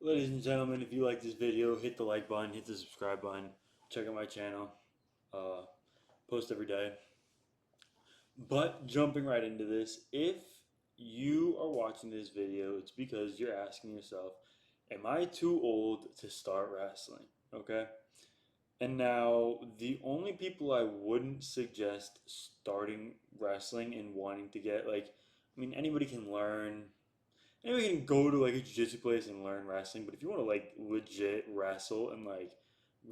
Ladies and gentlemen, if you like this video, hit the like button, hit the subscribe button, check out my channel. Uh, Post every day. But jumping right into this, if you are watching this video, it's because you're asking yourself, am I too old to start wrestling? Okay? And now, the only people I wouldn't suggest starting wrestling and wanting to get, anybody can learn. Anybody can go to like a jiu-jitsu place and learn wrestling, but if you want to like legit wrestle and like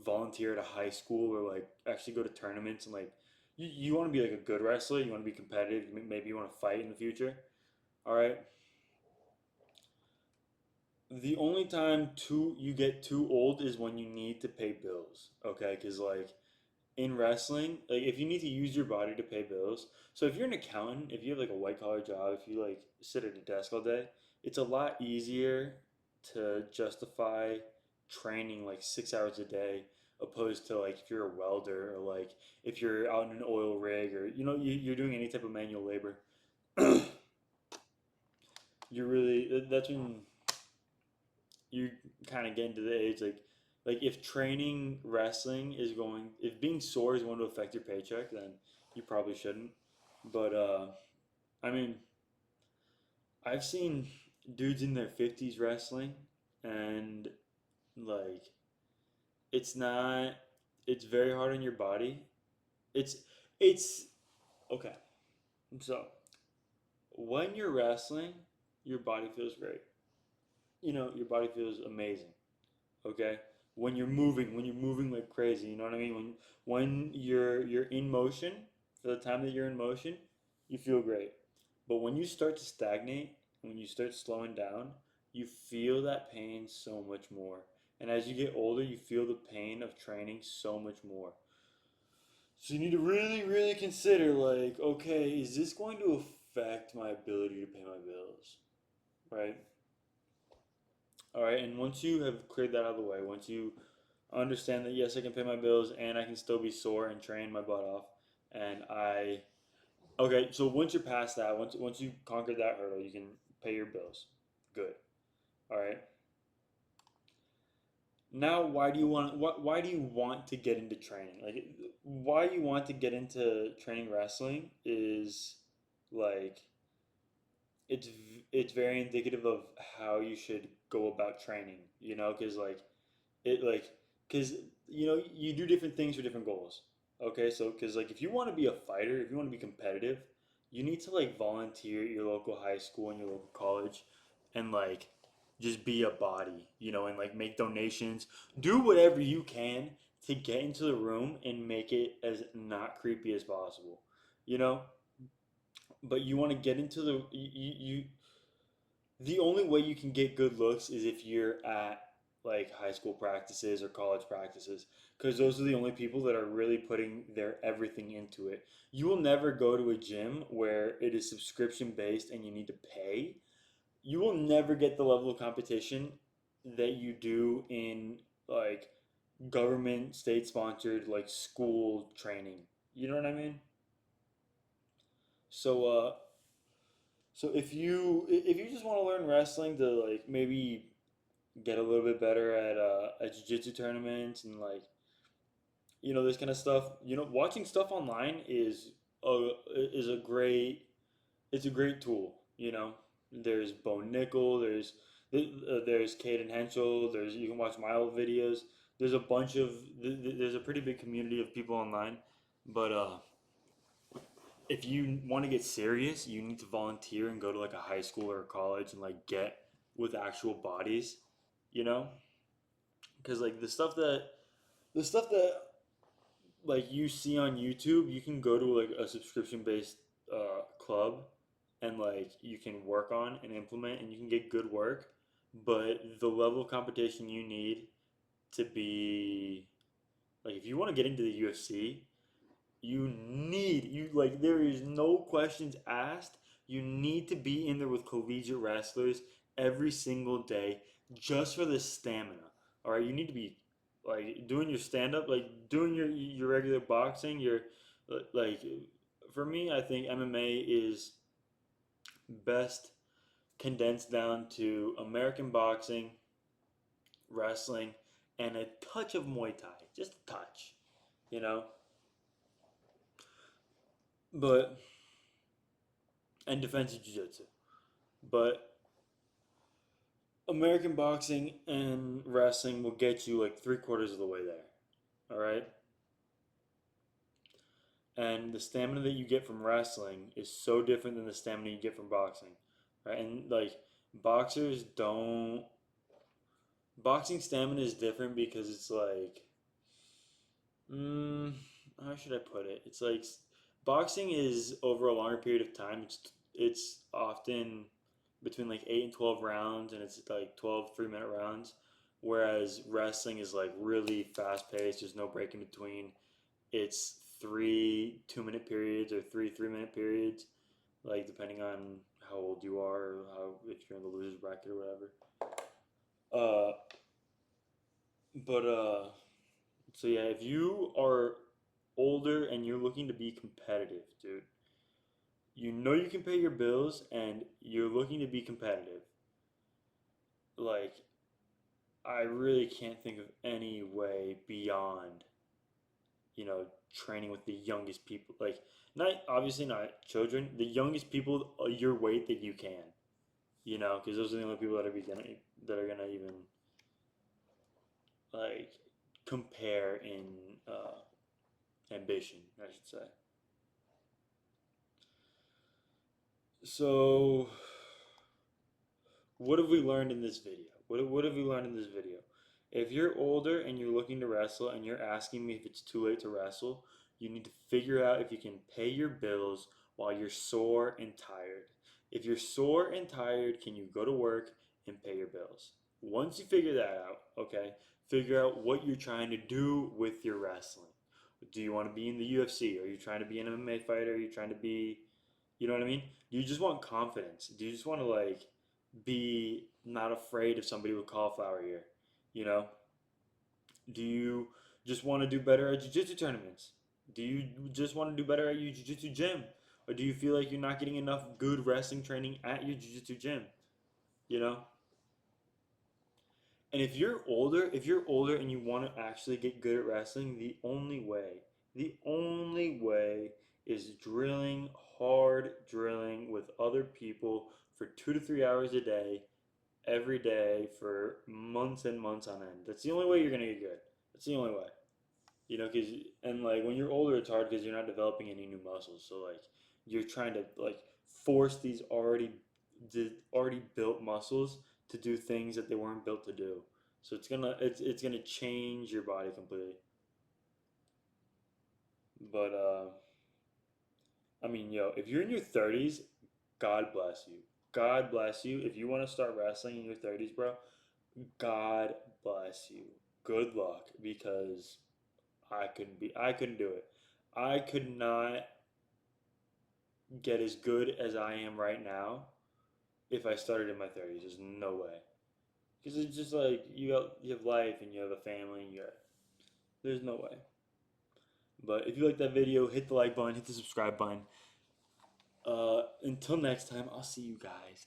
volunteer at a high school or like actually go to tournaments and like you want to be like a good wrestler, you want to be competitive, maybe you want to fight in the future. All right. The only time you get too old is when you need to pay bills. Okay, because like in wrestling, like if you need to use your body to pay bills. So if you're an accountant, if you have like a white collar job, if you like sit at a desk all day, it's a lot easier to justify training like 6 hours a day opposed to like if you're a welder or like if you're out in an oil rig or you're doing any type of manual labor. You're really that's when you kind of get into the age like if training wrestling is going if being sore is going to affect your paycheck, then you probably shouldn't. But I mean, I've seen dudes in their 50s wrestling, and like it's not it's very hard on your body. It's it's okay. So when you're wrestling, your body feels great. Your body feels amazing. Okay, when you're moving like crazy, you know what I mean. When you're in motion, for the time that you're in motion, you feel great. But when you start to stagnate, when you start slowing down, you feel that pain so much more. And as you get older, you feel the pain of training so much more. So you need to really, really consider like, okay, is this going to affect my ability to pay my bills? Right? All right, and once you have cleared that out of the way, once you understand that yes, I can pay my bills and I can still be sore and train my butt off, and I okay, so once you're past that, once you conquered that hurdle, you can pay your bills. Good. All right. Now, why do you want to get into training? Like, why you want to get into training wrestling is like it's very indicative of how you should go about training. Because it like because you do different things for different goals. Okay, so because like if you want to be a fighter, if you want to be competitive, you need to like volunteer at your local high school and your local college, and like just be a body, and like make donations, do whatever you can to get into the room and make it as not creepy as possible, you know. But you want to get into the only way you can get good looks is if you're at like high school practices or college practices, because those are the only people that are really putting their everything into it. You will never go to a gym where it is subscription based and you need to pay. You will never get the level of competition that you do in like government state sponsored like school training. You know what I mean? So if you just want to learn wrestling to like maybe get a little bit better at jiu-jitsu tournaments and like this kind of stuff, watching stuff online is a great it's a great tool. There's Bone Nickel, there's Caden Henschel, there's you can watch my old videos. There's a bunch of there's a pretty big community of people online, but if you want to get serious, you need to volunteer and go to like a high school or a college and like get with actual bodies, you know? Because like the stuff that like you see on YouTube, you can go to like a subscription based club and like you can work on and implement and you can get good work, but the level of competition you need to be like if you want to get into the UFC, you like there is no questions asked. You need to be in there with collegiate wrestlers every single day just for the stamina. All right, you need to be like doing your stand up, like doing your regular boxing. Your like for me, I think MMA is best condensed down to American boxing, wrestling, and a touch of Muay Thai, just a touch, you know. But and defensive jiu-jitsu. But American boxing and wrestling will get you like 3/4 of the way there. All right. And the stamina that you get from wrestling is so different than the stamina you get from boxing, right? And like boxers don't. Boxing stamina is different because it's like, mm, how should I put it? It's like boxing is over a longer period of time. It's often between like 8 and 12 rounds, and it's like 12 3-minute rounds. Whereas wrestling is like really fast paced. There's no break in between. It's 3 2-minute periods or 3 3-minute periods, like depending on how old you are, or how if you're in the losers bracket or whatever. Uh, but so yeah, if you are older and you're looking to be competitive, dude, you know you can pay your bills and you're looking to be competitive. Like, I really can't think of any way beyond, training with the youngest people. Like, not obviously not children, the youngest people your weight that you can, because those are the only people that are gonna even like compare in ambition, I should say. So, what have we learned in this video? What have we learned in this video? If you're older and you're looking to wrestle and you're asking me if it's too late to wrestle, you need to figure out if you can pay your bills while you're sore and tired. If you're sore and tired, can you go to work and pay your bills? Once you figure that out, okay, figure out what you're trying to do with your wrestling. Do you want to be in the UFC? Are you trying to be an MMA fighter? Are you trying to be, you know what I mean? Do you just want confidence? Do you just want to like be not afraid of somebody with cauliflower ear? You know, do you just want to do better at jiu-jitsu tournaments? Do you just want to do better at your jiu-jitsu gym? Or do you feel like you're not getting enough good wrestling training at your jiu-jitsu gym? You know? And if you're older and you want to actually get good at wrestling, the only way is hard drilling with other people for 2 to 3 hours a day every day for months and months on end. That's the only way you're gonna get good. That's the only way. Because and like when you're older, it's hard because you're not developing any new muscles. So like you're trying to like force these already built muscles to do things that they weren't built to do. So it's gonna change your body completely. But I mean, yo, if you're in your 30s, God bless you. God bless you. If you want to start wrestling in your 30s, bro, God bless you. Good luck because I couldn't do it. I could not get as good as I am right now if I started in my 30s. There's no way. Because it's just like you have life and you have a family and there's no way. But if you like that video, hit the like button, hit the subscribe button. Until next time, I'll see you guys